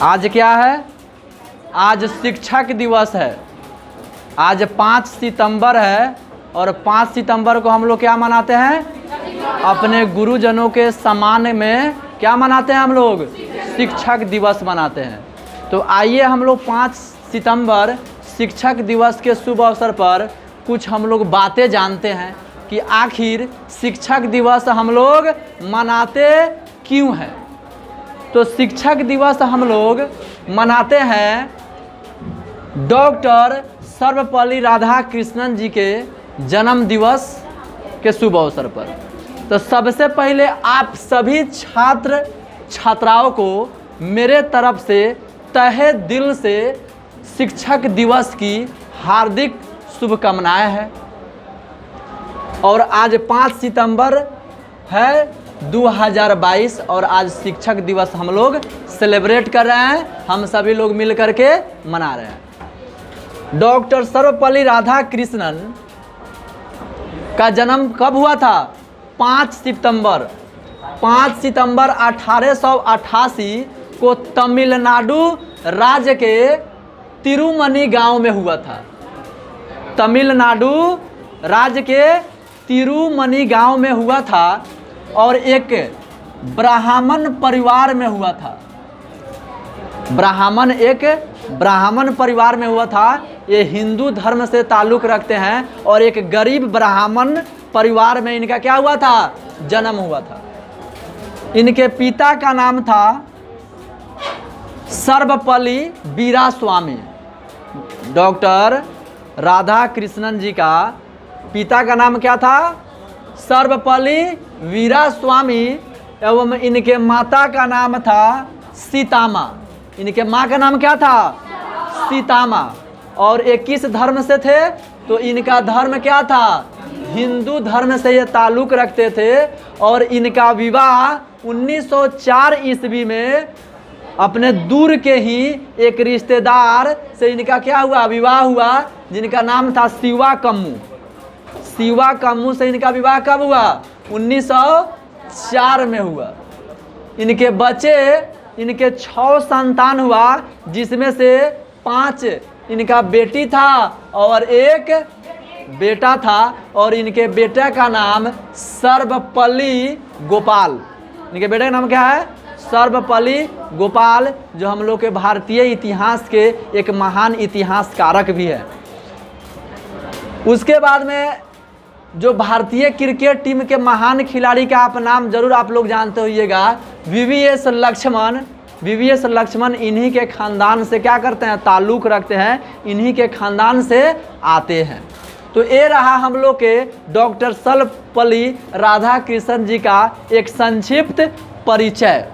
आज क्या है? आज शिक्षक दिवस है। आज 5 सितंबर है और 5 सितंबर को हम लोग क्या मनाते हैं? अपने गुरुजनों के सम्मान में क्या मनाते हैं हम लोग? शिक्षक दिवस मनाते हैं। तो आइए हम लोग 5 सितंबर शिक्षक दिवस के शुभ अवसर पर कुछ हम लोग बातें जानते हैं कि आखिर शिक्षक दिवस हम लोग मनाते क्यों हैं। तो शिक्षक दिवस हम लोग मनाते हैं डॉक्टर सर्वपल्ली राधाकृष्णन जी के जन्म दिवस के शुभ अवसर पर। तो सबसे पहले आप सभी छात्र छात्राओं को मेरे तरफ से तहे दिल से शिक्षक दिवस की हार्दिक शुभकामनाएं हैं। और आज 5 सितंबर है 2022 और आज शिक्षक दिवस हम लोग सेलिब्रेट कर रहे हैं। हम सभी लोग मिल करके मना रहे हैं। डॉक्टर सर्वपल्ली राधाकृष्णन का जन्म कब हुआ था? 5 सितंबर 1888 को तमिलनाडु राज्य के तिरुमनी गांव में हुआ था। तमिलनाडु राज्य के तिरुमनी गांव में हुआ था और एक ब्राह्मण परिवार में हुआ था। ब्राह्मण परिवार में हुआ था। ये हिंदू धर्म से ताल्लुक़ रखते हैं और एक गरीब ब्राह्मण परिवार में इनका क्या हुआ था? जन्म हुआ था। इनके पिता का नाम था सर्वपल्ली वीरास्वामी। डॉक्टर राधाकृष्णन जी का पिता का नाम क्या था? सर्वपल्ली वीरास्वामी एवं इनके माता का नाम था सीतामा। इनके माँ का नाम क्या था? सीतामा। और ये किस धर्म से थे? तो इनका धर्म क्या था? हिंदू धर्म से ये ताल्लुक़ रखते थे। और इनका विवाह 1904 ईस्वी में अपने दूर के ही एक रिश्तेदार से इनका क्या हुआ? विवाह हुआ, जिनका नाम था शिवा कम्मू। शिवा कम्मू से इनका विवाह कब हुआ? 1904 में हुआ। इनके बच्चे, इनके 6 संतान हुआ, जिसमें से 5 इनका बेटी था और एक बेटा था। और इनके बेटे का नाम सर्वपल्ली गोपाल। इनके बेटे का नाम क्या है? सर्वपल्ली गोपाल, जो हम लोग के भारतीय इतिहास के एक महान इतिहासकारक भी है। उसके बाद में जो भारतीय क्रिकेट टीम के महान खिलाड़ी का आप नाम जरूर आप लोग जानते होइएगा, वीवीएस लक्ष्मण। वीवीएस लक्ष्मण इन्हीं के खानदान से क्या करते हैं? ताल्लुक़ रखते हैं, इन्हीं के खानदान से आते हैं। तो ये रहा हम लोग के डॉक्टर सर्वपल्ली राधाकृष्णन जी का एक संक्षिप्त परिचय।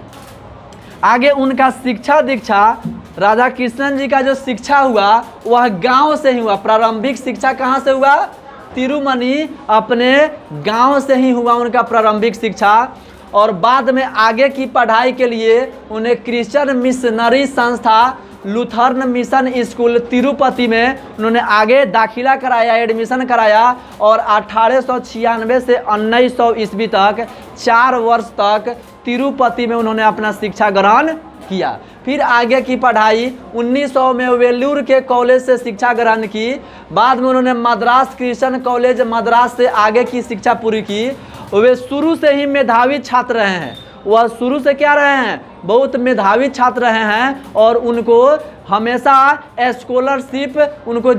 आगे उनका शिक्षा दीक्षा, राधाकृष्णन जी का जो शिक्षा हुआ वह गांव से ही हुआ। प्रारंभिक शिक्षा कहाँ से हुआ? तिरुमनी, अपने गांव से ही हुआ उनका प्रारंभिक शिक्षा। और बाद में आगे की पढ़ाई के लिए उन्हें क्रिश्चियन मिशनरी संस्था लूथरन मिशन स्कूल तिरुपति में उन्होंने आगे दाखिला कराया, एडमिशन कराया। और 1896 से 1900 ईस्वी तक 4 वर्ष तक तिरुपति में उन्होंने अपना शिक्षा ग्रहण किया। फिर आगे की पढ़ाई 1900 में वेल्लूर के कॉलेज से शिक्षा ग्रहण की। बाद में उन्होंने मद्रास क्रिश्चियन कॉलेज मद्रास से आगे की शिक्षा पूरी की। वे शुरू से ही मेधावी छात्र रहे हैं। वह शुरू से क्या रहे हैं? बहुत मेधावी छात्र रहे हैं। और उनको हमेशा स्कॉलरशिप, उनको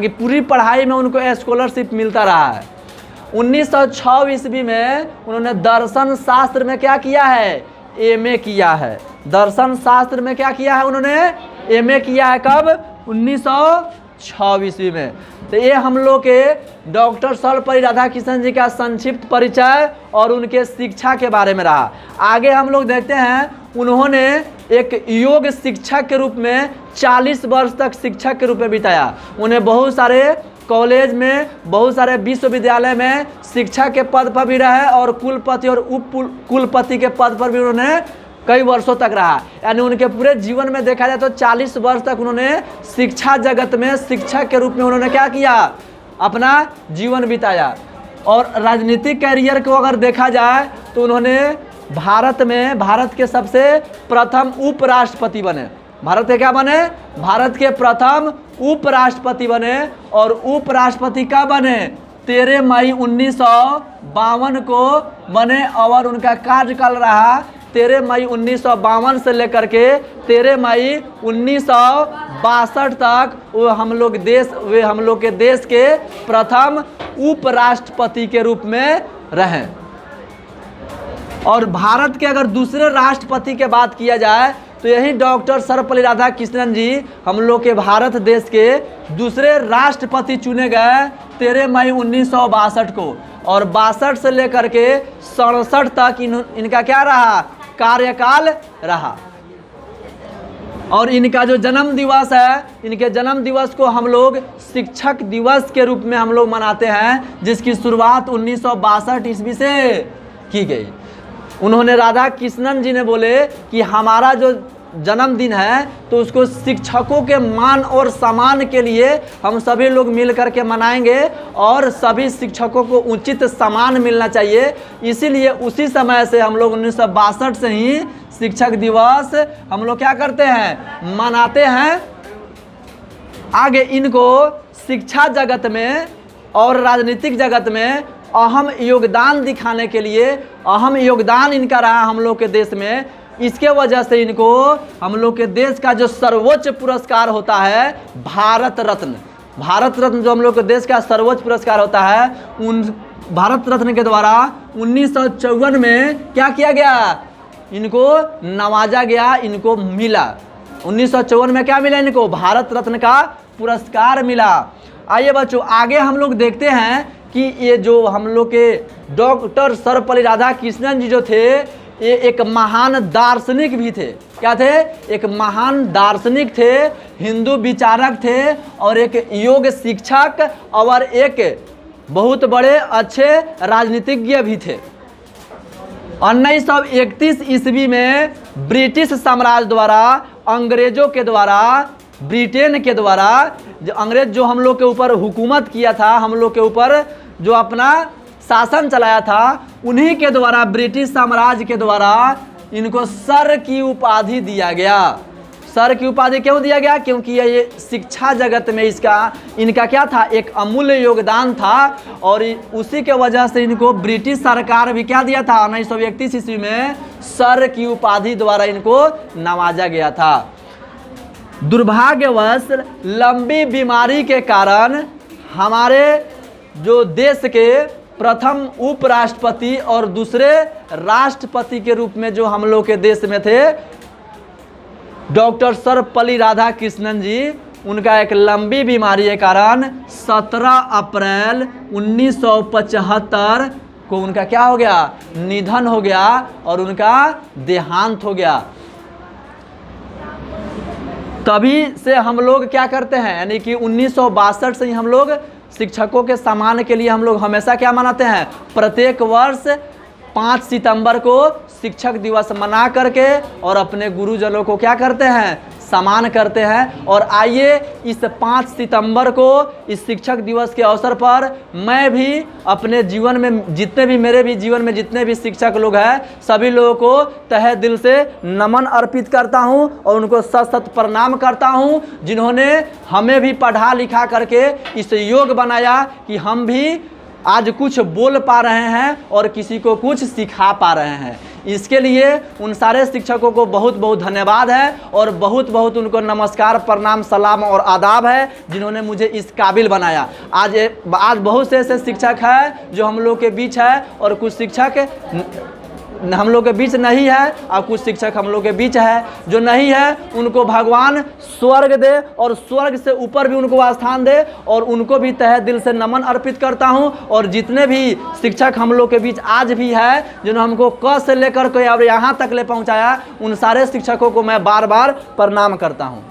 पूरी पढ़ाई में उनको स्कॉलरशिप मिलता रहा है। 1906 ईस्वी में उन्होंने दर्शन शास्त्र में क्या किया है? एमए किया है। दर्शन शास्त्र में क्या किया है? उन्होंने एमए किया है। कब? 1906 ईस्वी में। तो ये हम लोग के डॉक्टर सर्वपल्ली राधाकृष्णन जी का संक्षिप्त परिचय और उनके शिक्षा के बारे में रहा। आगे हम लोग देखते हैं, उन्होंने एक योग शिक्षक के रूप में 40 वर्ष तक शिक्षक के रूप में बिताया। उन्हें बहुत सारे कॉलेज में, बहुत सारे विश्वविद्यालय में शिक्षक के पद पर भी रहे और कुलपति और उप कुलपति के पद पर भी उन्होंने कई वर्षों तक रहा। यानी उनके पूरे जीवन में देखा जाए तो 40 वर्ष तक उन्होंने शिक्षा जगत में शिक्षक के रूप में उन्होंने क्या किया? अपना जीवन बिताया। और राजनीतिक कैरियर को अगर देखा जाए तो उन्होंने भारत के सबसे प्रथम उपराष्ट्रपति बने। भारत के क्या बने? भारत के प्रथम उपराष्ट्रपति बने। और उपराष्ट्रपति कब बने? 13 मई 1952 को बने और उनका कार्यकाल रहा 13 मई 1952 से लेकर के 13 मई 1962 तक। वो हम लोग के देश के प्रथम उपराष्ट्रपति के रूप में रहे। और भारत के अगर दूसरे राष्ट्रपति के बात किया जाए तो यही डॉक्टर सर्वपल्ली राधाकृष्णन जी हम लोग के भारत देश के दूसरे राष्ट्रपति चुने गए 13 मई 1962 को। और 62 से लेकर के 67 तक इनका क्या रहा? कार्यकाल रहा। और इनका जो जन्म दिवस है, इनके जन्म दिवस को हम लोग शिक्षक दिवस के रूप में हम लोग मनाते हैं, जिसकी शुरुआत 1962 ईस्वी से की गई। उन्होंने राधा कृष्णन जी ने बोले कि हमारा जो जन्मदिन है तो उसको शिक्षकों के मान और सम्मान के लिए हम सभी लोग मिल कर के मनाएंगे और सभी शिक्षकों को उचित सम्मान मिलना चाहिए। इसीलिए उसी समय से हम लोग 1962 से ही शिक्षक दिवस हम लोग क्या करते हैं? मनाते हैं। आगे इनको शिक्षा जगत में और राजनीतिक जगत में अहम योगदान दिखाने के लिए, अहम योगदान इनका रहा हम लोग के देश में। इसके वजह से इनको हम लोग के देश का जो सर्वोच्च पुरस्कार होता है भारत रत्न, भारत रत्न जो हम लोग के देश का सर्वोच्च पुरस्कार होता है, उन भारत रत्न के द्वारा 1954 में क्या किया गया? इनको नवाजा गया, इनको मिला। 1954 में क्या मिला इनको? भारत रत्न का पुरस्कार मिला। आइए बच्चों आगे हम लोग देखते हैं कि ये जो हम लोग के डॉक्टर सर्वपल्ली राधाकृष्णन जी जो थे, ये एक महान दार्शनिक भी थे। क्या थे? एक महान दार्शनिक थे, हिंदू विचारक थे और एक योग शिक्षक और एक बहुत बड़े अच्छे राजनीतिज्ञ भी थे। 1931 ईस्वी में ब्रिटिश साम्राज्य द्वारा, अंग्रेजों के द्वारा, ब्रिटेन के द्वारा, जो अंग्रेज जो हम लोग के ऊपर हुकूमत किया था, हम लोग के ऊपर जो अपना शासन चलाया था, उन्हीं के द्वारा, ब्रिटिश साम्राज्य के द्वारा इनको सर की उपाधि दिया गया। सर की उपाधि क्यों दिया गया? क्योंकि ये शिक्षा जगत में इनका क्या था? एक अमूल्य योगदान था। और उसी के वजह से इनको ब्रिटिश सरकार भी क्या दिया था? 1931 ईस्वी में सर की उपाधि द्वारा इनको नवाजा गया था। दुर्भाग्यवश लंबी बीमारी के कारण हमारे जो देश के प्रथम उपराष्ट्रपति और दूसरे राष्ट्रपति के रूप में जो हम लोग के देश में थे डॉक्टर सर्वपल्ली राधाकृष्णन जी, उनका एक लंबी बीमारी के कारण 17 अप्रैल 1975 को उनका क्या हो गया? निधन हो गया और उनका देहांत हो गया। तभी से हम लोग क्या करते हैं, यानी कि 1962 से ही हम लोग शिक्षकों के सम्मान के लिए हम लोग हमेशा क्या मनाते हैं? प्रत्येक वर्ष 5 सितंबर को शिक्षक दिवस मना करके और अपने गुरुजनों को क्या करते हैं? सम्मान करते हैं। और आइए इस 5 सितंबर को इस शिक्षक दिवस के अवसर पर मैं भी अपने जीवन में जितने भी मेरे भी जीवन में जितने भी शिक्षक लोग हैं सभी लोगों को तहे दिल से नमन अर्पित करता हूं और उनको सत सत प्रणाम करता हूं, जिन्होंने हमें भी पढ़ा लिखा करके इस योग बनाया कि हम भी आज कुछ बोल पा रहे हैं और किसी को कुछ सिखा पा रहे हैं। इसके लिए उन सारे शिक्षकों को बहुत बहुत धन्यवाद है और बहुत बहुत उनको नमस्कार, प्रणाम, सलाम और आदाब है, जिन्होंने मुझे इस काबिल बनाया। आज बहुत से ऐसे शिक्षक हैं जो हम लोग के बीच है और कुछ शिक्षक हम लोग के बीच नहीं है और कुछ शिक्षक हम लोग के बीच है। जो नहीं है उनको भगवान स्वर्ग दे और स्वर्ग से ऊपर भी उनको स्थान दे और उनको भी तहे दिल से नमन अर्पित करता हूं। और जितने भी शिक्षक हम लोग के बीच आज भी है, जिन्होंने हमको क से लेकर के अब यहाँ तक ले पहुँचाया, उन सारे शिक्षकों को मैं बार बार प्रणाम करता हूँ।